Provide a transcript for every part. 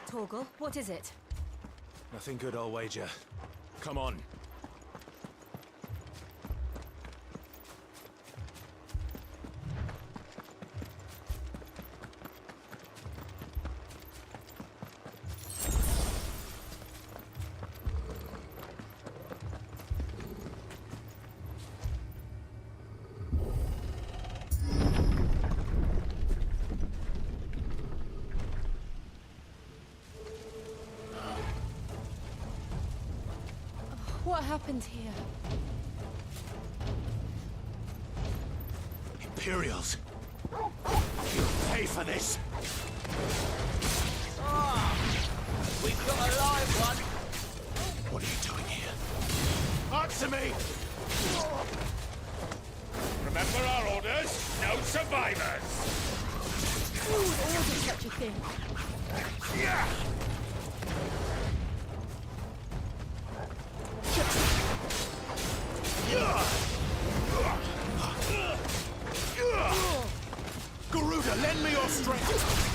Torgal, what is it? Nothing good, I'll wager. Come on. What happened here? Imperials! You'll pay for this! We've got a live one! What are you doing here? Answer me! Remember our orders? No survivors! Who would order such a thing? Yeah! Garuda, lend me your strength!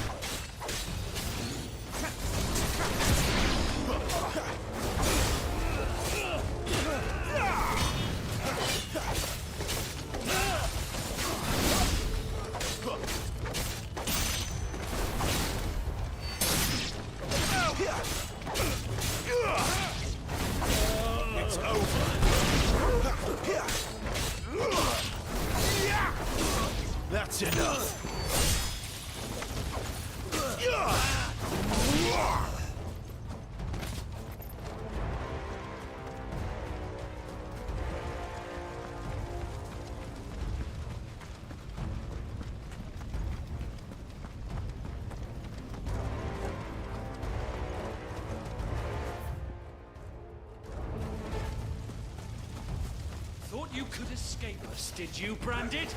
It's over! That's enough! Thought you could escape us, did you, Branded?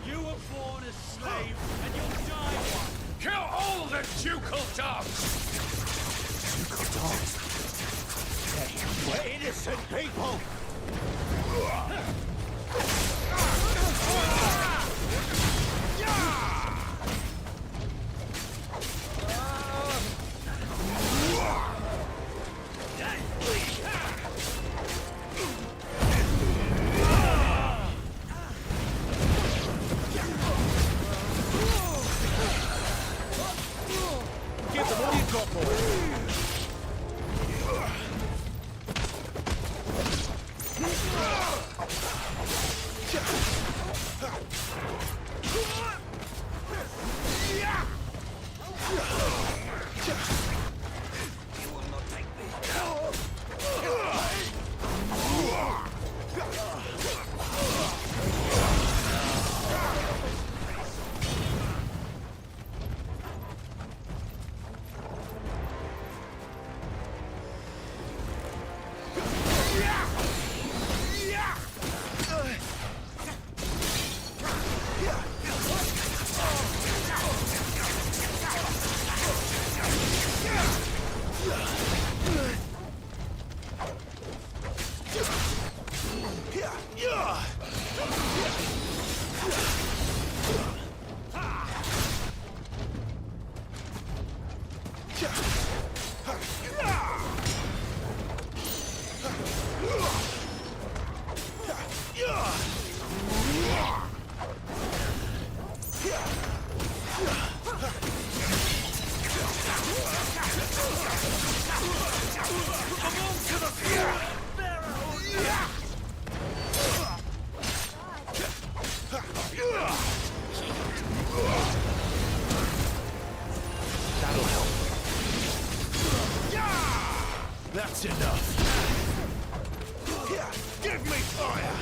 You were born a slave, and you'll die one! Kill all the ducal dogs! Ducal dogs? Hey, we're innocent people! Give them all you've got, boy! That'll help. That's enough. Give me fire!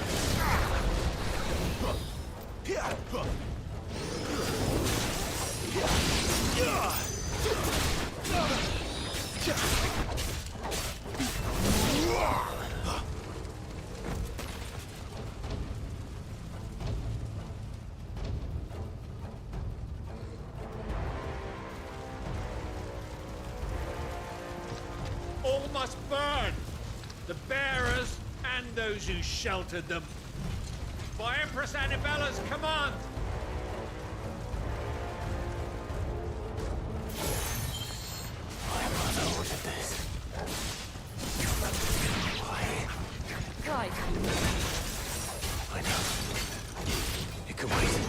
All must burn! The bearers and those who sheltered them. By Empress Annibella's command! can wait.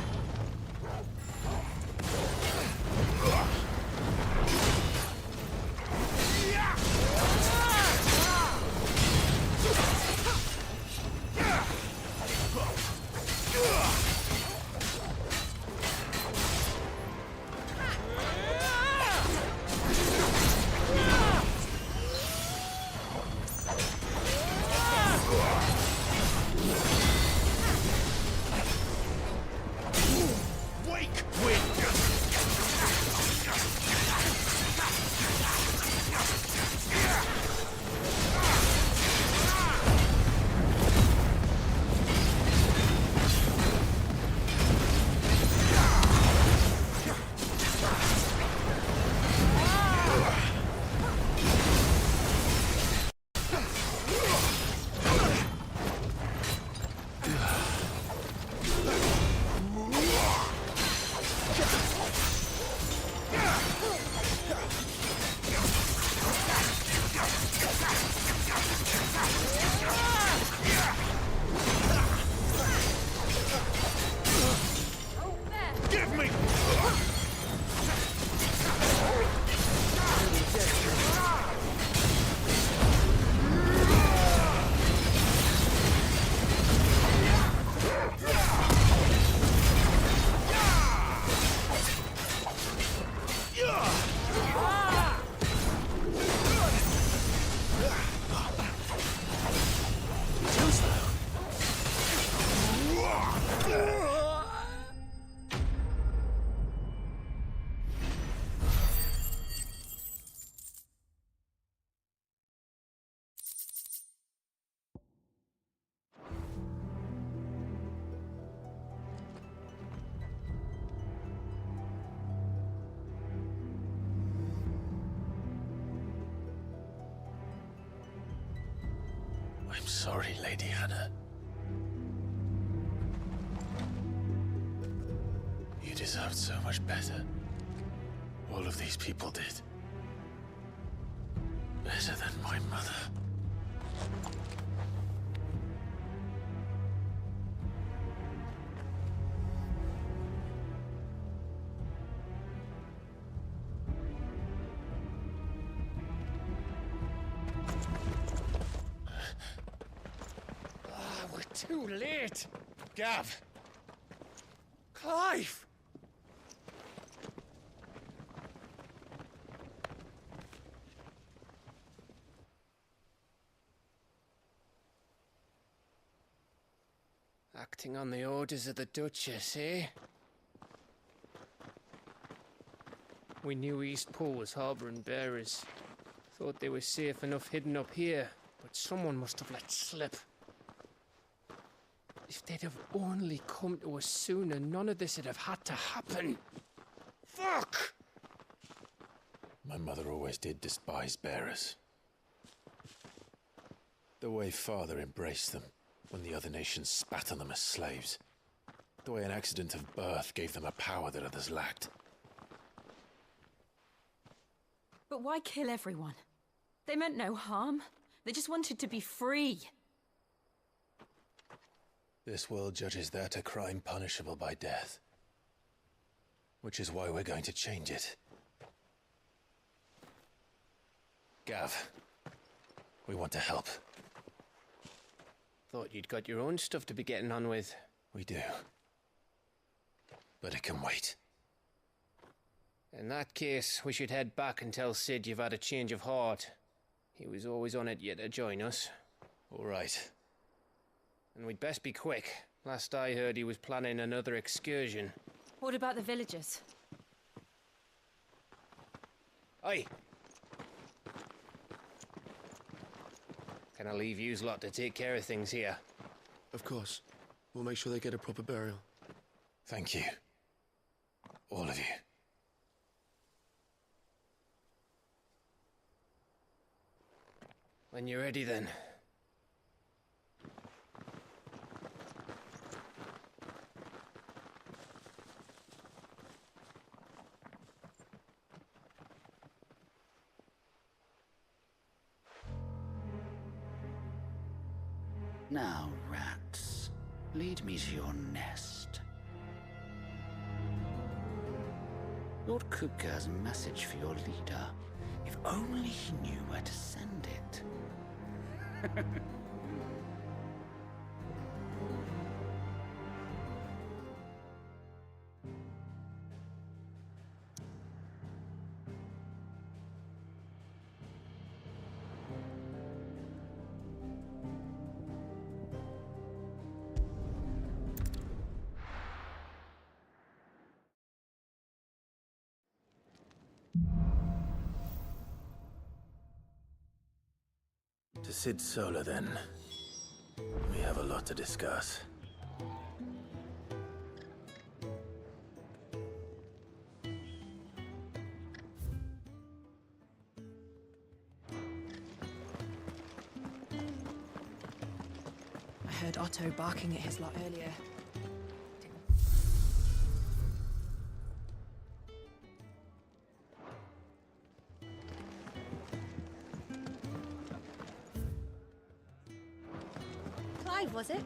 I'm sorry, Lady Hannah. You deserved so much better. All of these people did. Better than my mother. We're too late. Gav. Clive. Acting on the orders of the Duchess, eh? We knew Eastpool was harbouring bearers. Thought they were safe enough hidden up here, but someone must have let slip. If they'd have only come to us sooner, none of this would have had to happen. Fuck! My mother always did despise bearers. The way Father embraced them when the other nations spat on them as slaves. The way an accident of birth gave them a power that others lacked. But why kill everyone? They meant no harm. They just wanted to be free. This world judges that a crime punishable by death. Which is why we're going to change it. Gav, we want to help. Thought you'd got your own stuff to be getting on with. We do. But it can wait. In that case, we should head back and tell Sid you've had a change of heart. He was always on it yet to join us. All right. And we'd best be quick. Last I heard, he was planning another excursion. What about the villagers? Aye. Can I leave yous lot to take care of things here? Of course. We'll make sure they get a proper burial. Thank you. All of you. When you're ready, then. Now, rats, lead me to your nest. Lord Kupka has a message for your leader. If only he knew where to send it. To Sid Solar, then. We have a lot to discuss. I heard Otto barking at his lot earlier. Clive, was it?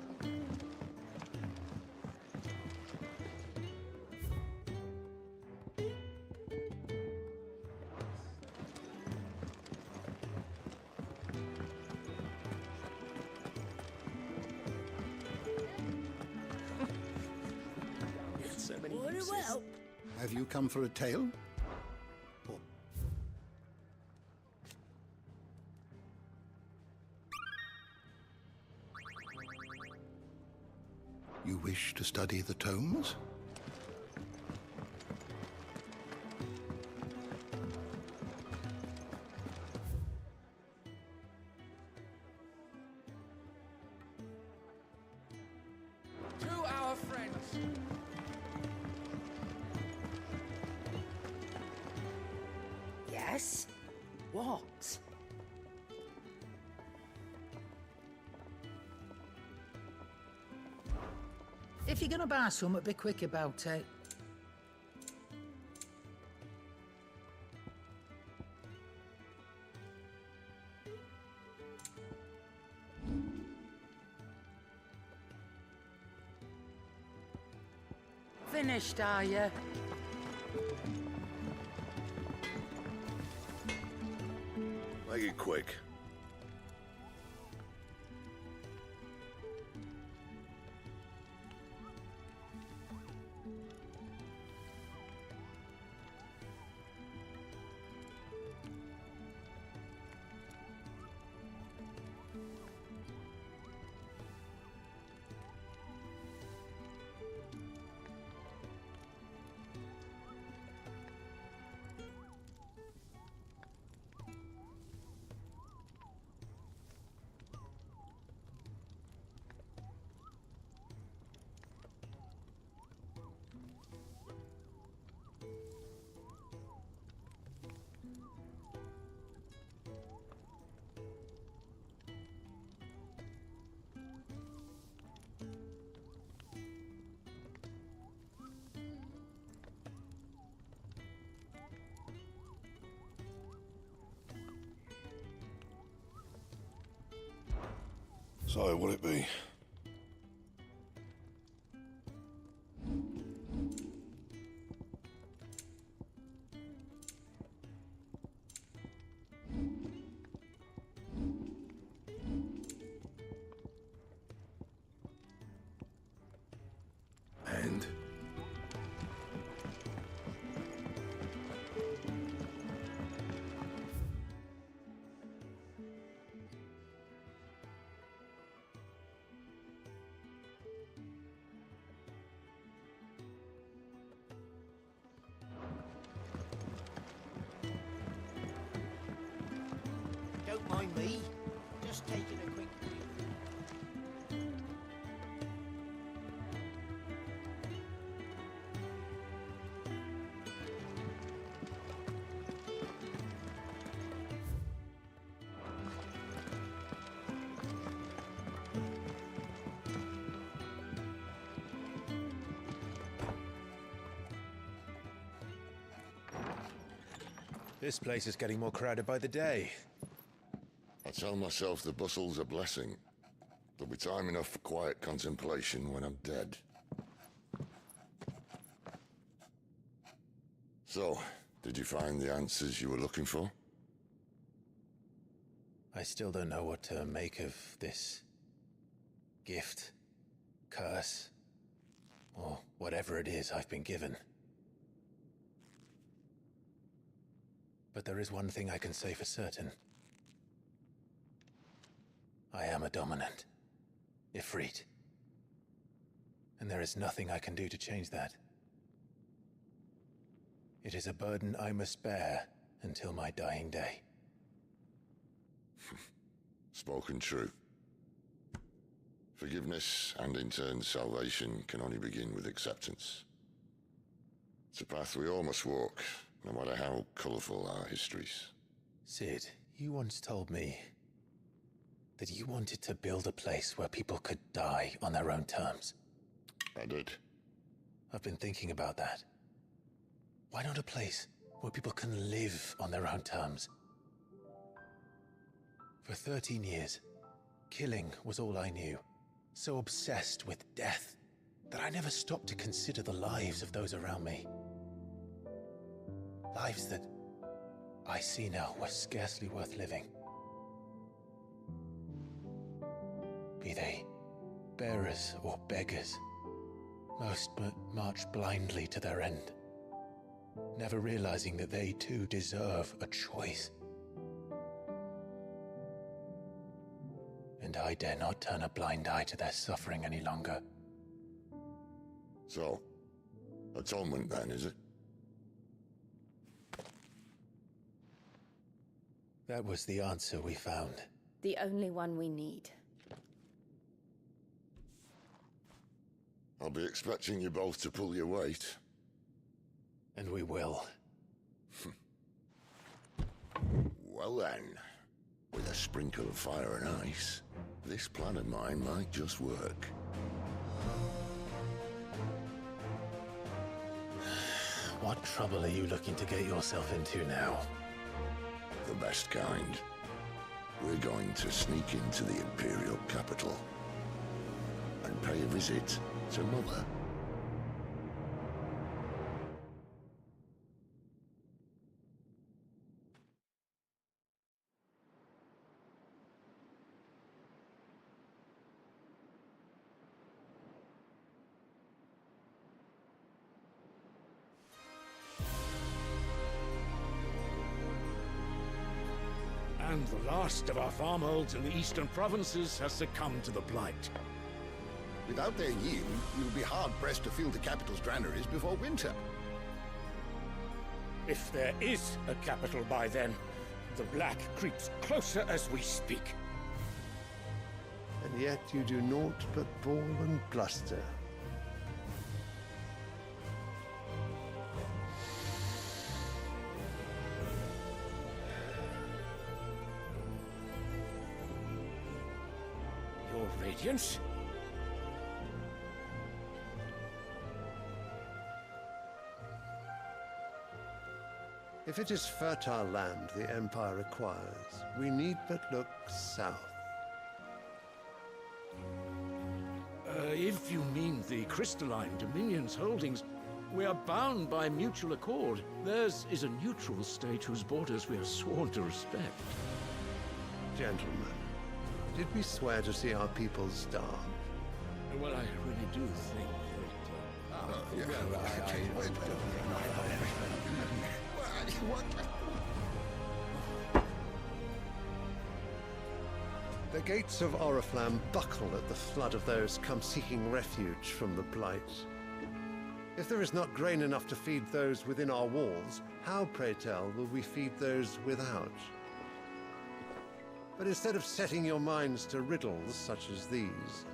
So many Very uses. well. Have you come for a tale? Or- You wish to study the tomes? To our friends. Yes? What? If you're gonna buy something, be quick about it. Finished, are you? Make it quick. So, what'll it be? And? Don't mind me. Just taking a quick. This place is getting more crowded by the day. I tell myself the bustle's a blessing. There'll be time enough for quiet contemplation when I'm dead. So, did you find the answers you were looking for? I still don't know what to make of this gift, curse, or whatever it is I've been given. But there is one thing I can say for certain. I am a dominant, Ifrit. And there is nothing I can do to change that. It is a burden I must bear until my dying day. Spoken true. Forgiveness, and in turn salvation, can only begin with acceptance. It's a path we all must walk, no matter how colourful our histories. Sid, you once told me that you wanted to build a place where people could die on their own terms. I did. I've been thinking about that. Why not a place where people can live on their own terms? For 13 years, killing was all I knew. So obsessed with death that I never stopped to consider the lives of those around me. Lives that I see now were scarcely worth living. Be they bearers or beggars, most march blindly to their end, never realizing that they too deserve a choice. And I dare not turn a blind eye to their suffering any longer. So, atonement then, is it? That was the answer we found. The only one we need. I'll be expecting you both to pull your weight. And we will. Well then, with a sprinkle of fire and ice, this plan of mine might just work. What trouble are you looking to get yourself into now? The best kind. We're going to sneak into the Imperial capital and pay a visit to Mother. And the last of our farmholds in the eastern provinces has succumbed to the blight. Without their yield, you'll be hard-pressed to fill the capital's granaries before winter. If there is a capital by then, the black creeps closer as we speak. And yet you do naught but bawl and bluster. Your Radiance? If it is fertile land the Empire requires, we need but look south. If you mean the crystalline Dominion's holdings, we are bound by mutual accord. Theirs is a neutral state whose borders we are sworn to respect. Gentlemen, did we swear to see our people starve? Well, I really do think The gates of Oriflamme buckle at the flood of those come seeking refuge from the Blight. If there is not grain enough to feed those within our walls, how, pray tell, will we feed those without? But instead of setting your minds to riddles such as these,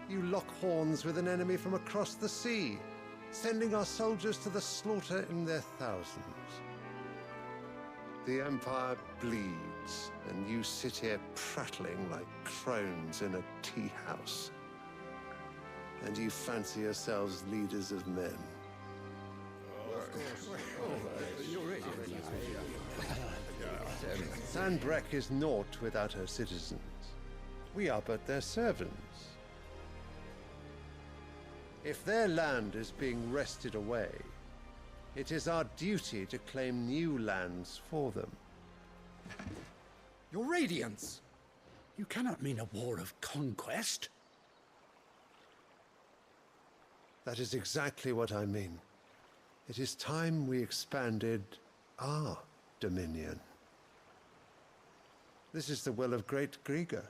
you lock horns with an enemy from across the sea, sending our soldiers to the slaughter in their thousands. The Empire bleeds, and you sit here prattling like crones in a tea house. And you fancy yourselves leaders of men. Sandbreck is naught without her citizens. We are but their servants. If their land is being wrested away, It is our duty to claim new lands for them. Your Radiance! You cannot mean a war of conquest. That is exactly what I mean. It is time we expanded our dominion. This is the will of great Grieger.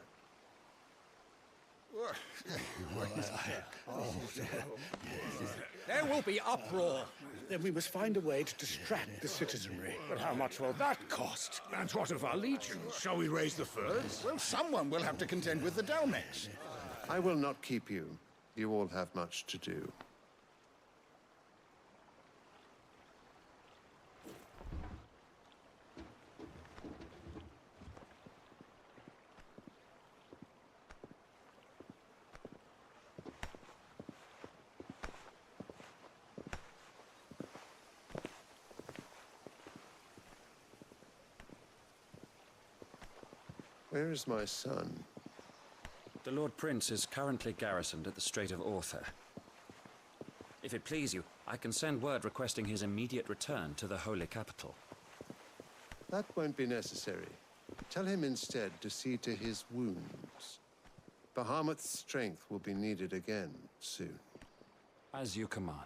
There will be uproar. Then we must find a way to distract the citizenry. But how much will that cost? And what of our legions? Shall we raise the furs? Well, someone will have to contend with the Dalmex. I will not keep you. You all have much to do. Where is my son? The Lord Prince is currently garrisoned at the Strait of Author. If it please you, I can send word requesting his immediate return to the Holy Capital. That won't be necessary. Tell him instead to see to his wounds. Bahamut's strength will be needed again soon. As you command.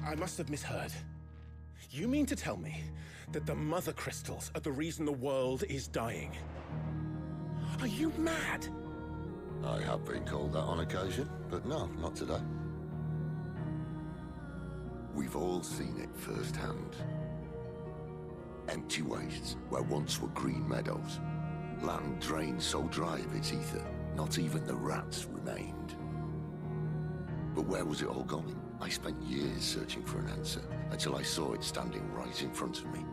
I must have misheard. You mean to tell me that the Mother Crystals are the reason the world is dying? Are you mad? I have been called that on occasion, but no, not today. We've all seen it firsthand. Empty wastes where once were green meadows. Land drained so dry of its ether, not even the rats remained. But where was it all going? I spent years searching for an answer, until I saw it standing right in front of me.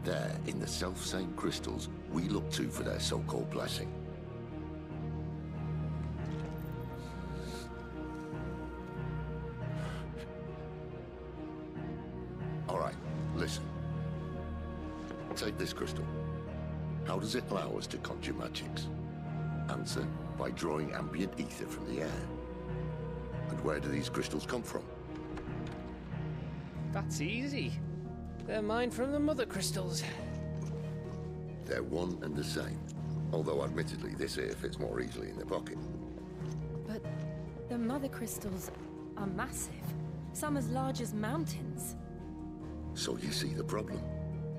There, in the self-same crystals we look to for their so-called blessing. All right, listen. Take this crystal. How does it allow us to conjure magics? Answer, by drawing ambient ether from the air. And where do these crystals come from? That's easy. They're mined from the Mother Crystals. They're one and the same. Although admittedly this here fits more easily in the pocket. But the Mother Crystals are massive. Some as large as mountains. So you see the problem.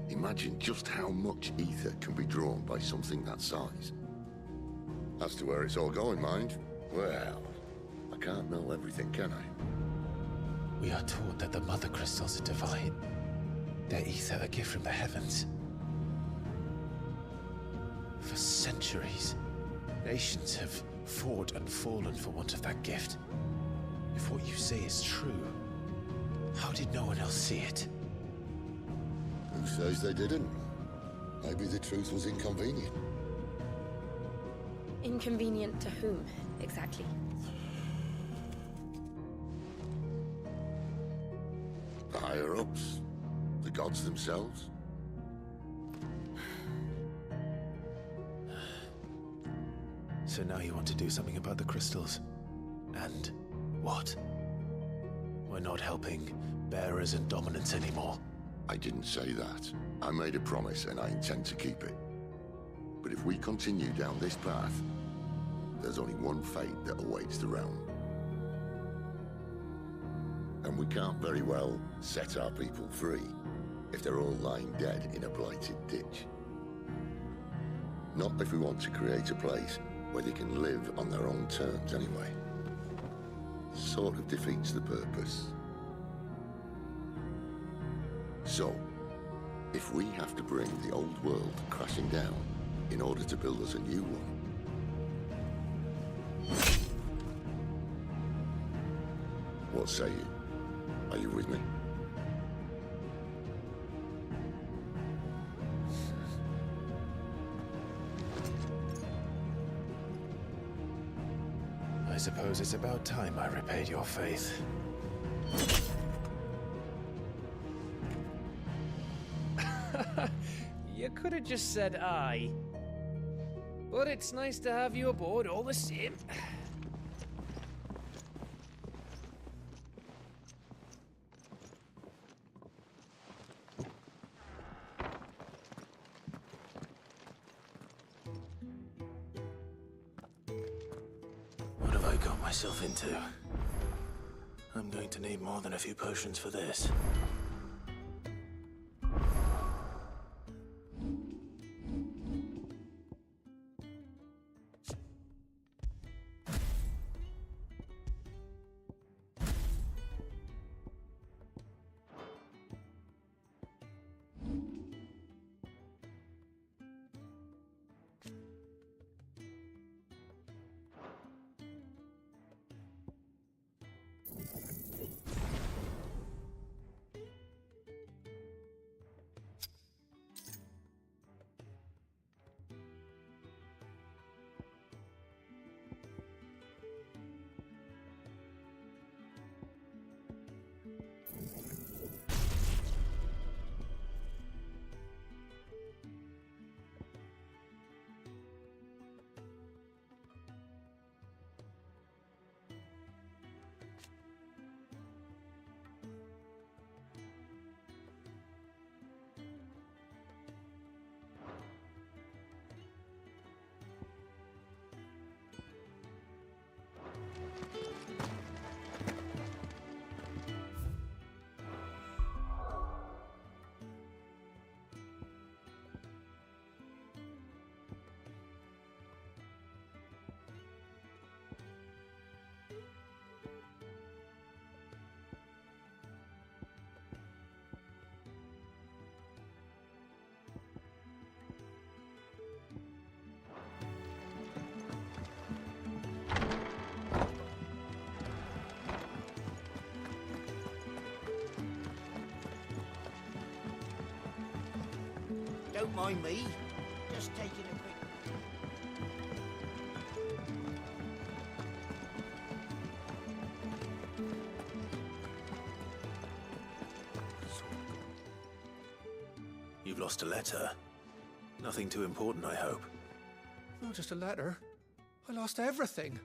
Imagine just how much ether can be drawn by something that size. As to where it's all going, mind, well, I can't know everything, can I? We are taught that the Mother Crystals are divine. Their ether a gift from the heavens. For centuries, nations have fought and fallen for want of that gift. If what you say is true, how did no one else see it? Who says they didn't? Maybe the truth was inconvenient. Inconvenient to whom, exactly? The higher-ups? The gods themselves? So now you want to do something about the crystals? And what? We're not helping bearers and dominants anymore. I didn't say that. I made a promise and I intend to keep it. But if we continue down this path, there's only one fate that awaits the realm. And we can't very well set our people free if they're all lying dead in a blighted ditch. Not if we want to create a place where they can live on their own terms anyway. Sort of defeats the purpose. So, if we have to bring the old world crashing down in order to build us a new one, what say you? Are you with me? I suppose it's about time I repaid your faith. You could have just said aye. But it's nice to have you aboard all the same. What have I got myself into? I'm going to need more than a few potions for this. Don't mind me. Just taking a quick... You've lost a letter. Nothing too important, I hope. Not just a letter. I lost everything.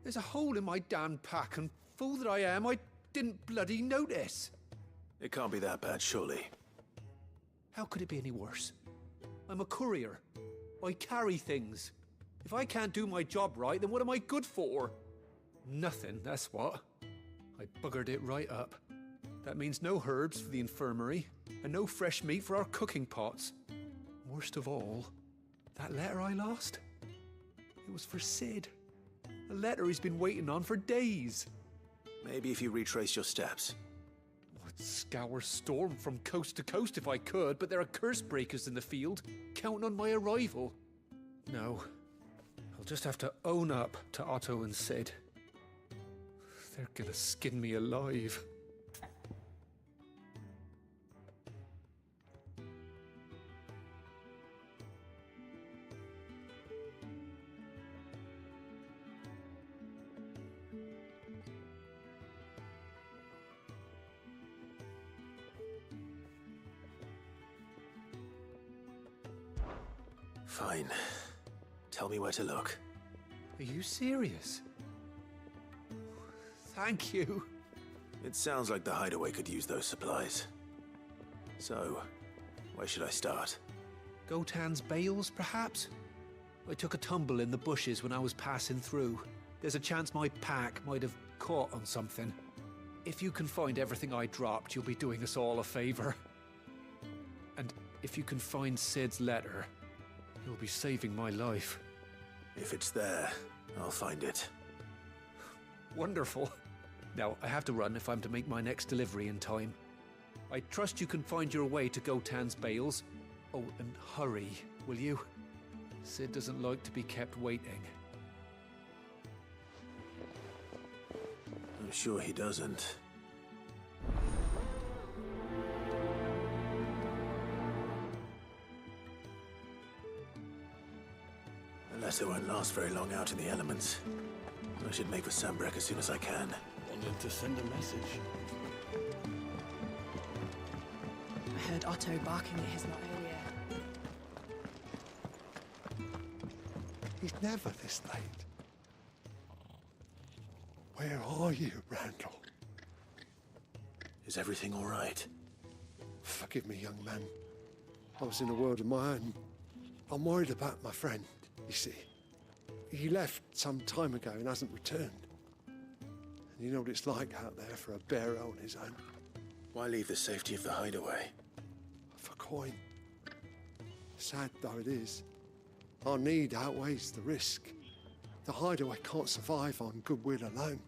There's a hole in my damn pack, and fool that I am, I didn't bloody notice. It can't be that bad, surely. How could it be any worse? I'm a courier. I carry things. If I can't do my job right, then what am I good for? Nothing, that's what. I buggered it right up. That means no herbs for the infirmary, and no fresh meat for our cooking pots. Worst of all, that letter I lost? It was for Sid. A letter he's been waiting on for days. Maybe if you retrace your steps. I'd scour Storm from coast to coast if I could, but there are curse breakers in the field, counting on my arrival. No, I'll just have to own up to Otto and Sid. They're gonna skin me alive. Fine. Tell me where to look. Are you serious? Thank you. It sounds like the hideaway could use those supplies. So, where should I start? Gotan's bales, perhaps? I took a tumble in the bushes when I was passing through. There's a chance my pack might have caught on something. If you can find everything I dropped, you'll be doing us all a favor. And if you can find Sid's letter, you'll be saving my life. If it's there, I'll find it. Wonderful. Now, I have to run if I'm to make my next delivery in time. I trust you can find your way to Gotan's bales. Oh, and hurry, will you? Sid doesn't like to be kept waiting. I'm sure he doesn't. The letter won't last very long out in the elements. I should make for Sambrek as soon as I can. Wanted to send a message. heard Otto barking at his lot earlier. He's never this late. Where are you, Randall? Is everything all right? Forgive me, young man. I was in a world of my own. I'm worried about my friend, you see. He left some time ago and hasn't returned. And you know what it's like out there for a bearer on his own. Why leave the safety of the hideaway? For coin. Sad though it is, our need outweighs the risk. The hideaway can't survive on goodwill alone.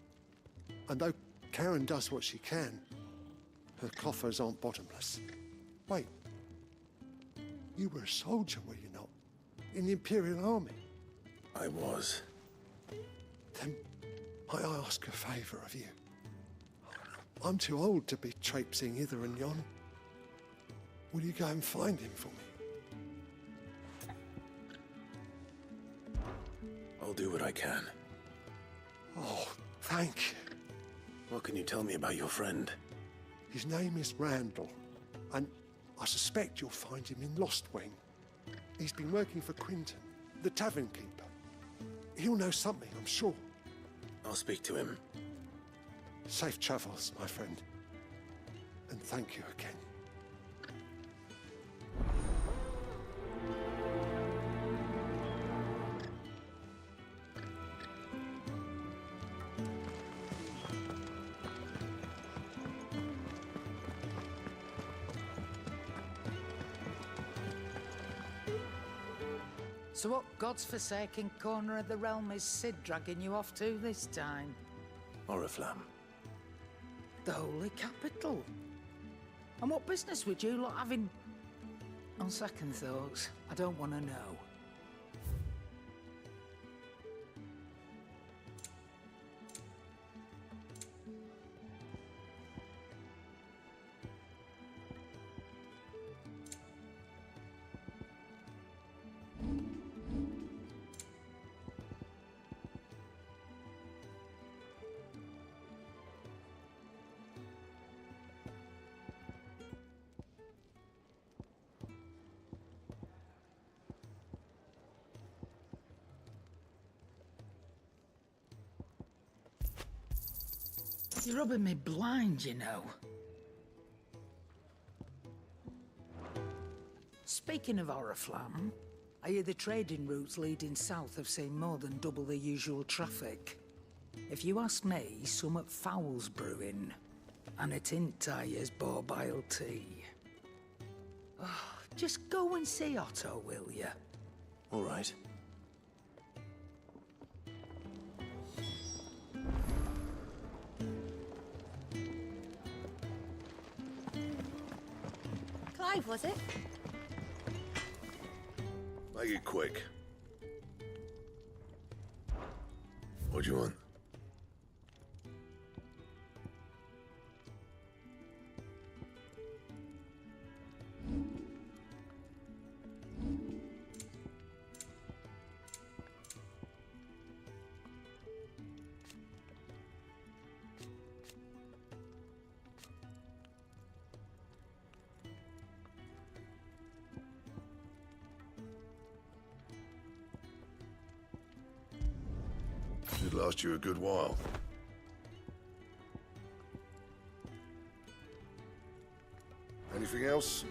And though Karen does what she can, her coffers aren't bottomless. Wait, you were a soldier, were you not? In the Imperial Army? I was. Then might I ask a favour of you? I'm too old to be traipsing hither and yon. Will you go and find him for me? I'll do what I can. Oh, thank you. What can you tell me about your friend? His name is Randall, and I suspect you'll find him in Lost Wing. He's been working for Quinton, the tavern keeper. He'll know something, I'm sure. I'll speak to him. Safe travels, my friend. And thank you again. So what God's forsaken corner of the realm is Sid dragging you off to this time? Oriflamme. The Holy Capital. And what business would you lot have in... On second thoughts, I don't want to know. You're rubbing me blind, you know. Speaking of Oriflamme, I hear the trading routes leading south have seen more than double the usual traffic. If you ask me, summat foul's brewing. And it ain't Tyre's borbile tea. Oh, just go and see Otto, will you? All right. Clive, was it? Make it quick. What do you want? Should last you a good while. Anything else?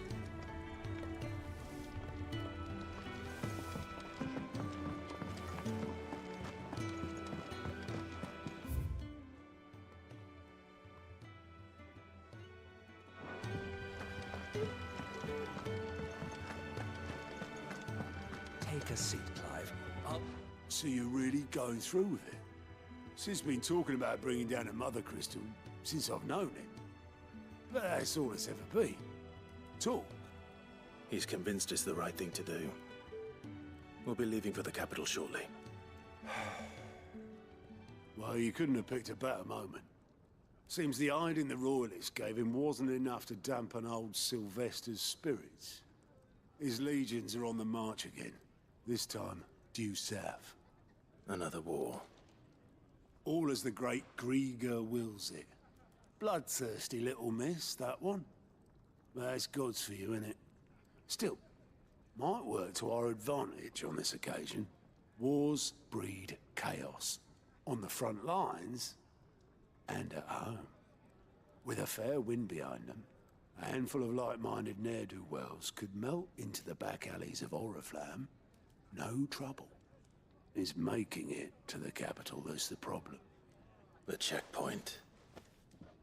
Take a seat, Clive. So you're really going through with it? Sid's been talking about bringing down a mother crystal since I've known him. But that's all it's ever been. Talk. He's convinced it's the right thing to do. We'll be leaving for the capital shortly. Well, you couldn't have picked a better moment. Seems the hiding the royalists gave him wasn't enough to dampen old Sylvester's spirits. His legions are on the march again. This time, due south. Another war. All as the great Grieger wills it. Bloodthirsty little miss, that one. That's God's for you, innit? Still, might work to our advantage on this occasion. Wars breed chaos. On the front lines, and at home. With a fair wind behind them, a handful of like-minded ne'er-do-wells could melt into the back alleys of Oriflamme. No trouble. It's making it to the capital that's the problem. The checkpoint.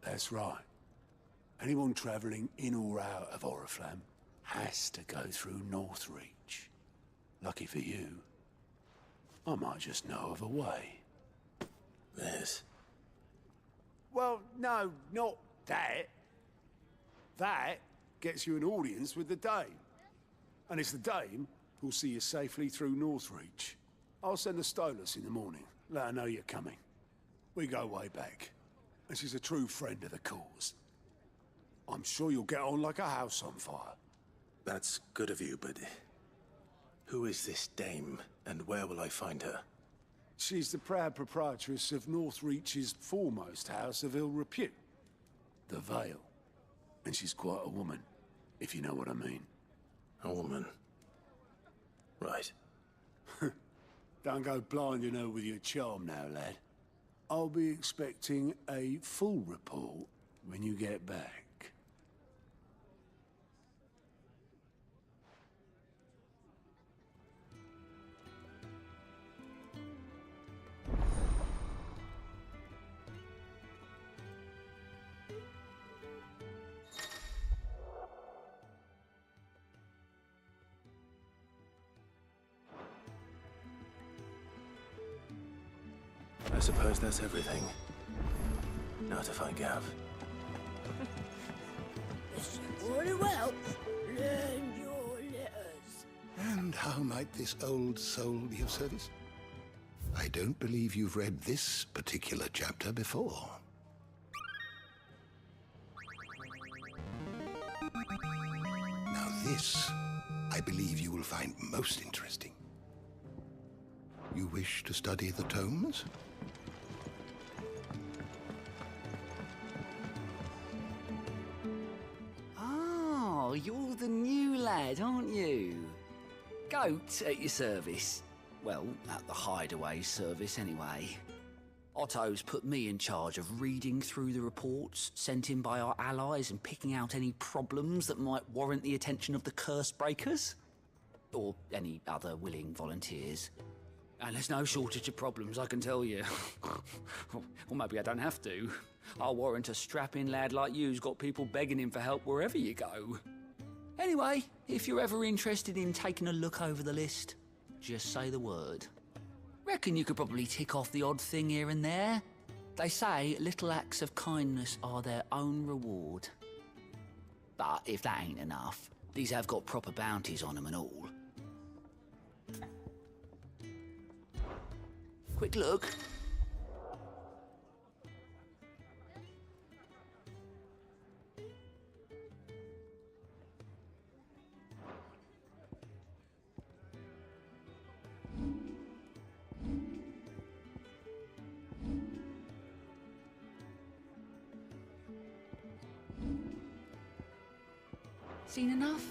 That's right. Anyone travelling in or out of Oriflamme has to go through Northreach. Lucky for you, I might just know of a way. This? Well, no, not that. That gets you an audience with the Dame. And it's the Dame who'll see you safely through Northreach. I'll send the Stolas in the morning, let her know you're coming. We go way back, and she's a true friend of the cause. I'm sure you'll get on like a house on fire. That's good of you, but who is this Dame, and where will I find her? She's the proud proprietress of Northreach's foremost house of ill repute, the Vale. And she's quite a woman, if you know what I mean. A woman? Right. Don't go blinding her with your charm now, lad. I'll be expecting a full report when you get back. I suppose that's everything. Now to find Gav. Very well. Learn your letters. And how might this old soul be of service? I don't believe you've read this particular chapter before. Now this, I believe you will find most interesting. You wish to study the tomes? Oh, you're the new lad, aren't you? Goat at your service. Well, at the hideaway service anyway. Otto's put me in charge of reading through the reports sent in by our allies and picking out any problems that might warrant the attention of the curse breakers. Or any other willing volunteers. And there's no shortage of problems, I can tell you. Or maybe I don't have to. I'll warrant a strapping lad like you's got people begging him for help wherever you go. Anyway, if you're ever interested in taking a look over the list, just say the word. Reckon you could probably tick off the odd thing here and there. They say little acts of kindness are their own reward. But if that ain't enough, these have got proper bounties on them and all. Quick look. Seen enough?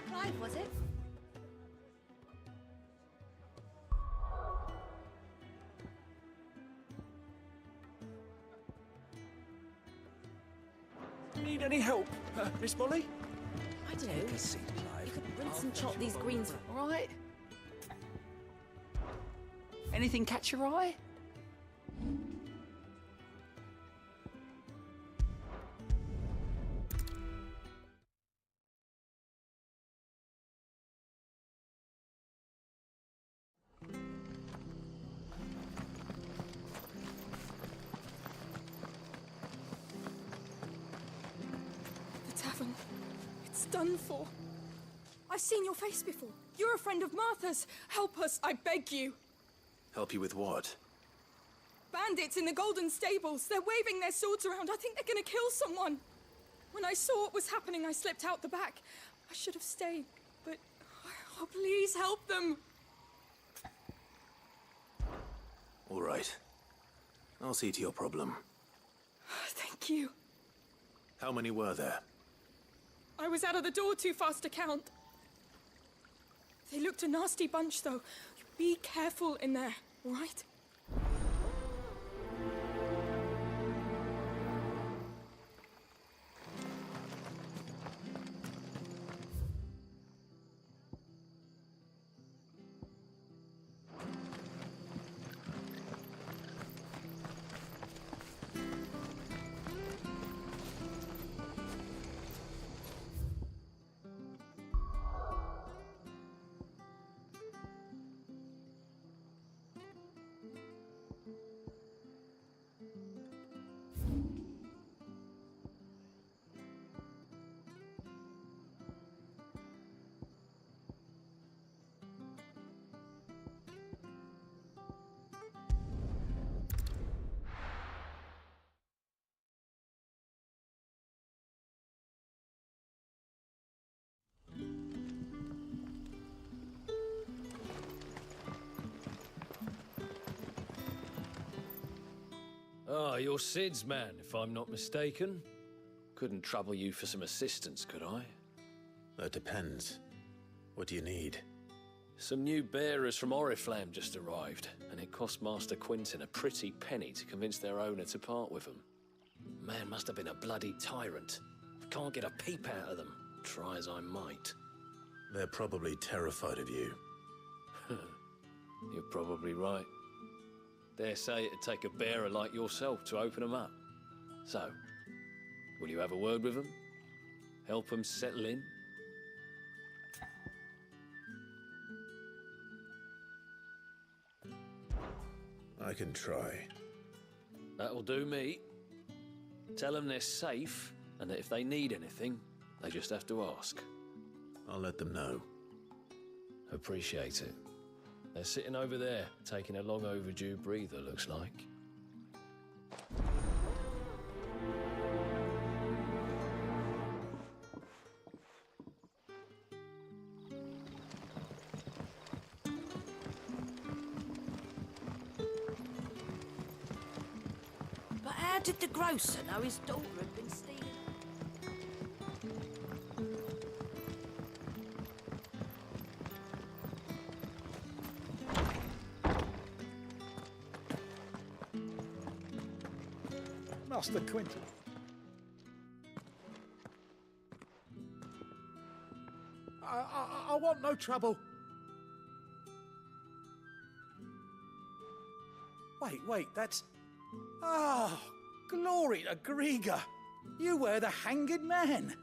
Clive, was it? Need any help, Miss Molly? I don't know. Take a seat, Clive. You could rinse and chop these greens. All right. Anything catch your eye? The tavern. It's done for. I've seen your face before. You're a friend of Martha's. Help us, I beg you. Help you with what? Bandits in the Golden Stables. They're waving their swords around. I think they're gonna kill someone. When I saw what was happening, I slipped out the back. I should have stayed, but... Oh, please help them. All right. I'll see to your problem. Thank you. How many were there? I was out of the door too fast to count. They looked a nasty bunch, though. Be careful in there, all right? Ah, you're Sid's man, if I'm not mistaken. Couldn't trouble you for some assistance, could I? That depends. What do you need? Some new bearers from Oriflamme just arrived, and it cost Master Quinton a pretty penny to convince their owner to part with them. Man must have been a bloody tyrant. Can't get a peep out of them, try as I might. They're probably terrified of you. You're probably right. Dare say it'd take a bearer like yourself to open them up. So, will you have a word with them? Help them settle in? I can try. That'll do me. Tell them they're safe, and that if they need anything, they just have to ask. I'll let them know. Appreciate it. They're sitting over there, taking a long overdue breather, looks like. But how did the grocer know his daughter had been stealing? Master Quinton. I want no trouble. Wait, that's... Ah, glory to Grieger. You were the hanged man.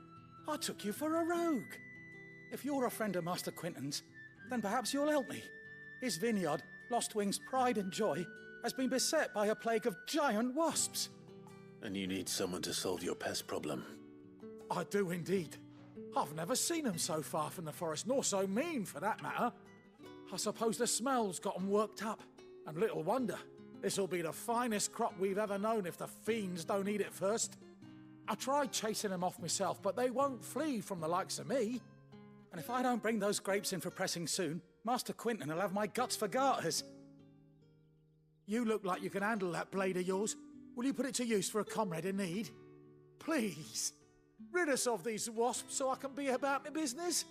I took you for a rogue. If you're a friend of Master Quinton's, then perhaps you'll help me. His vineyard, Lostwing's pride and joy, has been beset by a plague of giant wasps. And you need someone to solve your pest problem. I do indeed. I've never seen them so far from the forest, nor so mean, for that matter. I suppose the smell's got them worked up. And little wonder. This'll be the finest crop we've ever known if the fiends don't eat it first. I tried chasing them off myself, but they won't flee from the likes of me. And if I don't bring those grapes in for pressing soon, Master Quinton will have my guts for garters. You look like you can handle that blade of yours. Will you put it to use for a comrade in need? Please, rid us of these wasps so I can be about my business.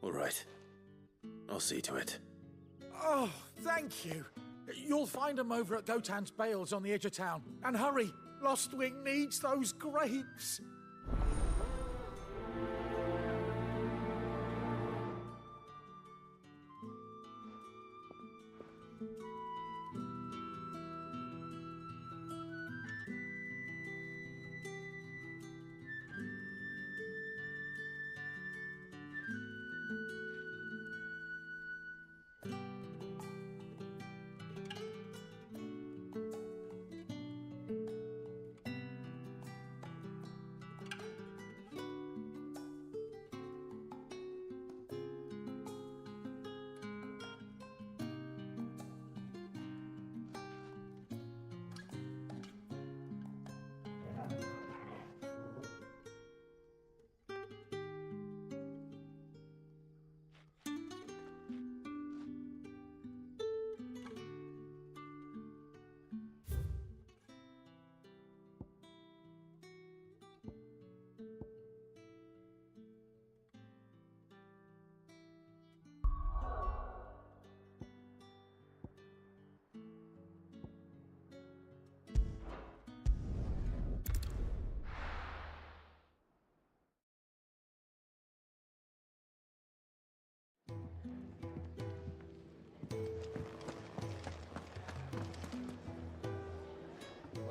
All right. I'll see to it. Oh, thank you. You'll find them over at Gotan's Bales on the edge of town. And hurry, Lostwing needs those grapes.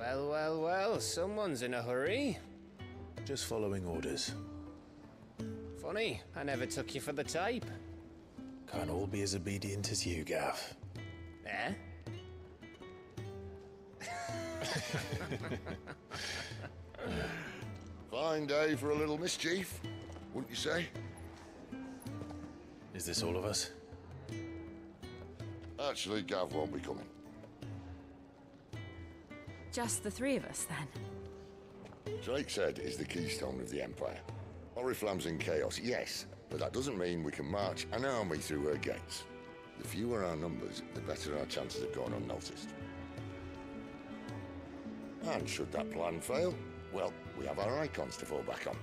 Well, well, well, someone's in a hurry. Just following orders. Funny, I never took you for the type. Can't all be as obedient as you, Gav. Eh? Fine day for a little mischief, wouldn't you say? Is this all of us? Actually, Gav won't be coming. Just the three of us, then? Drake's Head is the keystone of the Empire. Oriflamme's in chaos, yes, but that doesn't mean we can march an army through her gates. The fewer our numbers, the better our chances of going unnoticed. And should that plan fail, well, we have our icons to fall back on.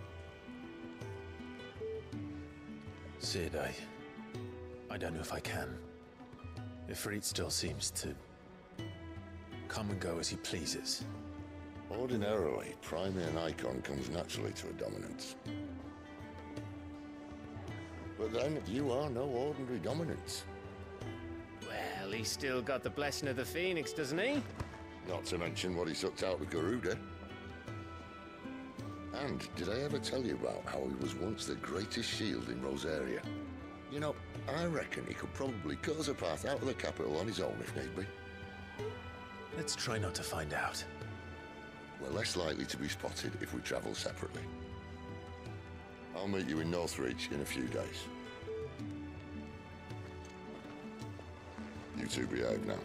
Sid, I don't know if I can. Ifrit still seems to come and go as he pleases. Ordinarily, priming an icon comes naturally to a dominance. But then, you are no ordinary dominance. Well, he's still got the blessing of the Phoenix, doesn't he? Not to mention what he sucked out of Garuda. And did I ever tell you about how he was once the greatest shield in Rosaria? You know, I reckon he could probably cut us a path out of the capital on his own if need be. Let's try not to find out. We're less likely to be spotted if we travel separately. I'll meet you in Northreach in a few days. You two behave now.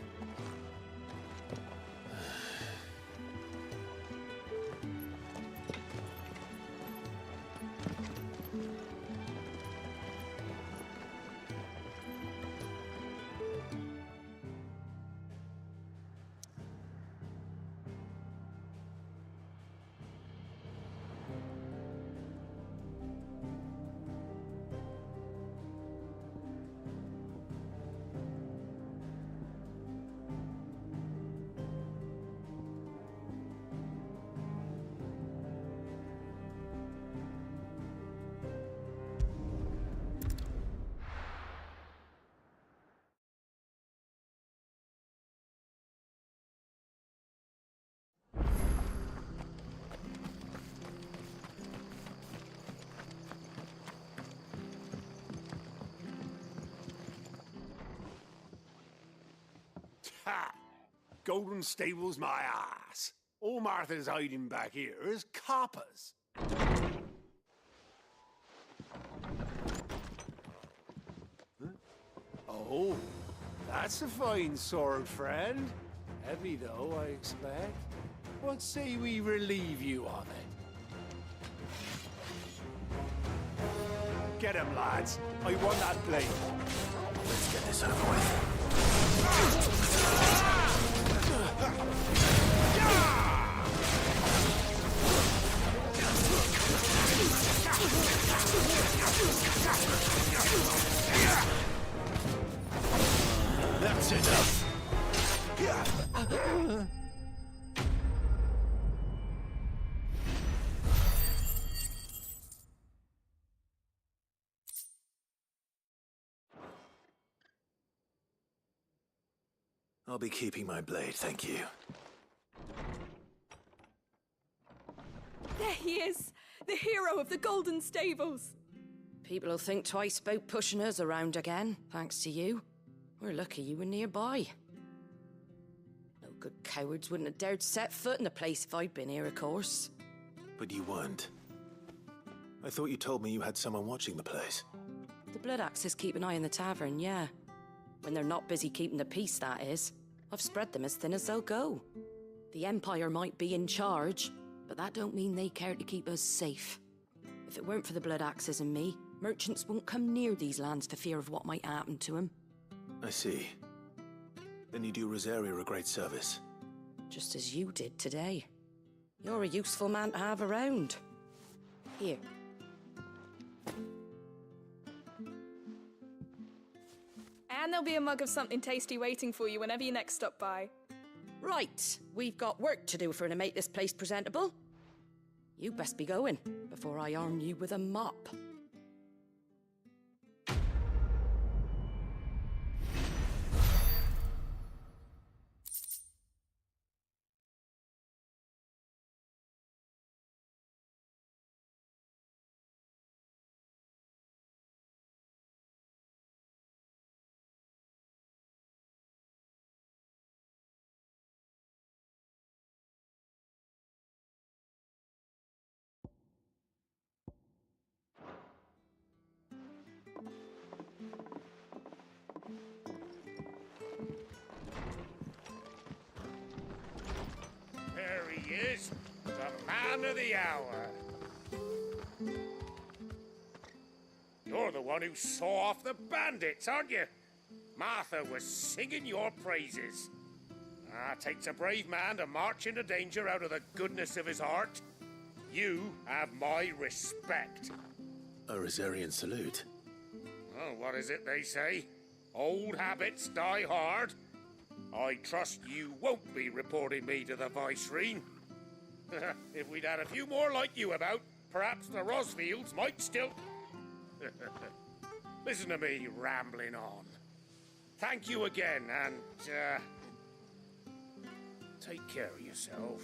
Ha! Golden Stable's my ass. All Martha's hiding back here is coppers. Huh? Oh, that's a fine sword, friend. Heavy, though, I expect. What say we relieve you of it? Get him, lads. I want that blade. Let's get this over with. That's enough. I'll be keeping my blade, thank you. There he is! The hero of the Golden Stables! People will think twice about pushing us around again, thanks to you. We're lucky you were nearby. No good cowards wouldn't have dared set foot in the place if I'd been here, of course. But you weren't. I thought you told me you had someone watching the place. The Blood Axes keep an eye on the tavern, yeah. When they're not busy keeping the peace, that is. I've spread them as thin as they'll go. The Empire might be in charge, but that don't mean they care to keep us safe. If it weren't for the Blood Axes and me, merchants won't come near these lands for fear of what might happen to them. I see. Then you do Rosaria a great service. Just as you did today. You're a useful man to have around. Here. And there'll be a mug of something tasty waiting for you whenever you next stop by. Right, we've got work to do for to make this place presentable. You best be going, before I arm you with a mop. man of the hour. You're the one who saw off the bandits, aren't you? Martha was singing your praises. Takes a brave man to march into danger out of the goodness of his heart. You have my respect. A Rosarian salute. Oh, what is it they say? Old habits die hard. I trust you won't be reporting me to the Viceroy. If we'd had a few more like you about, perhaps the Rosfields might still... Listen to me rambling on. Thank you again, and, take care of yourself.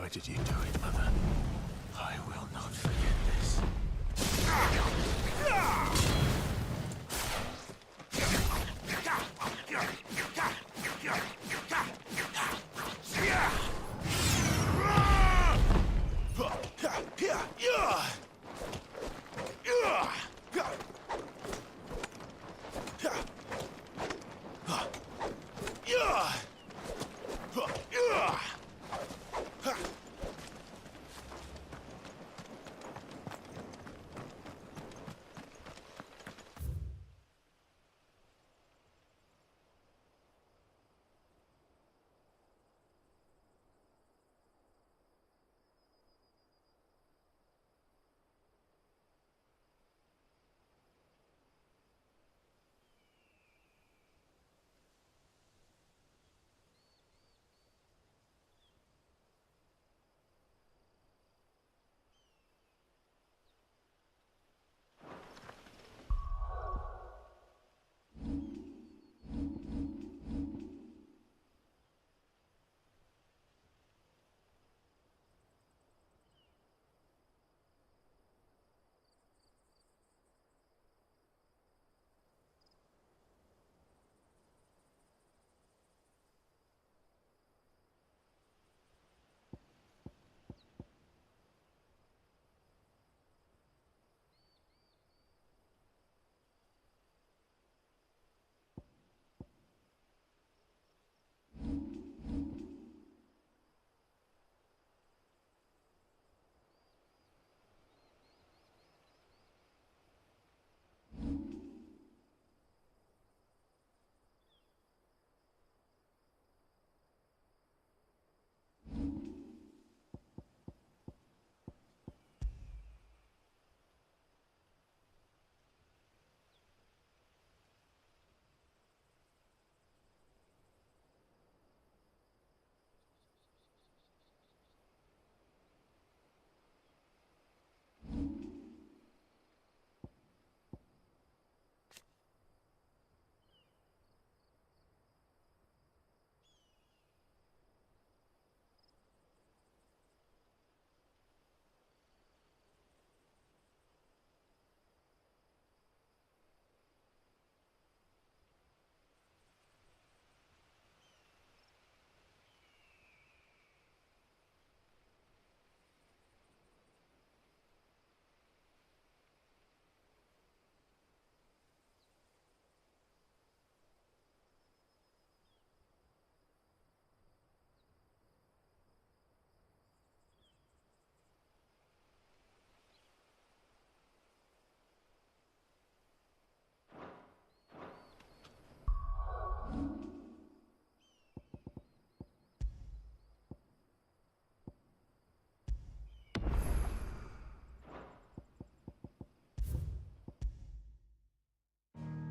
Why did you do it, Mother? I will not forget this.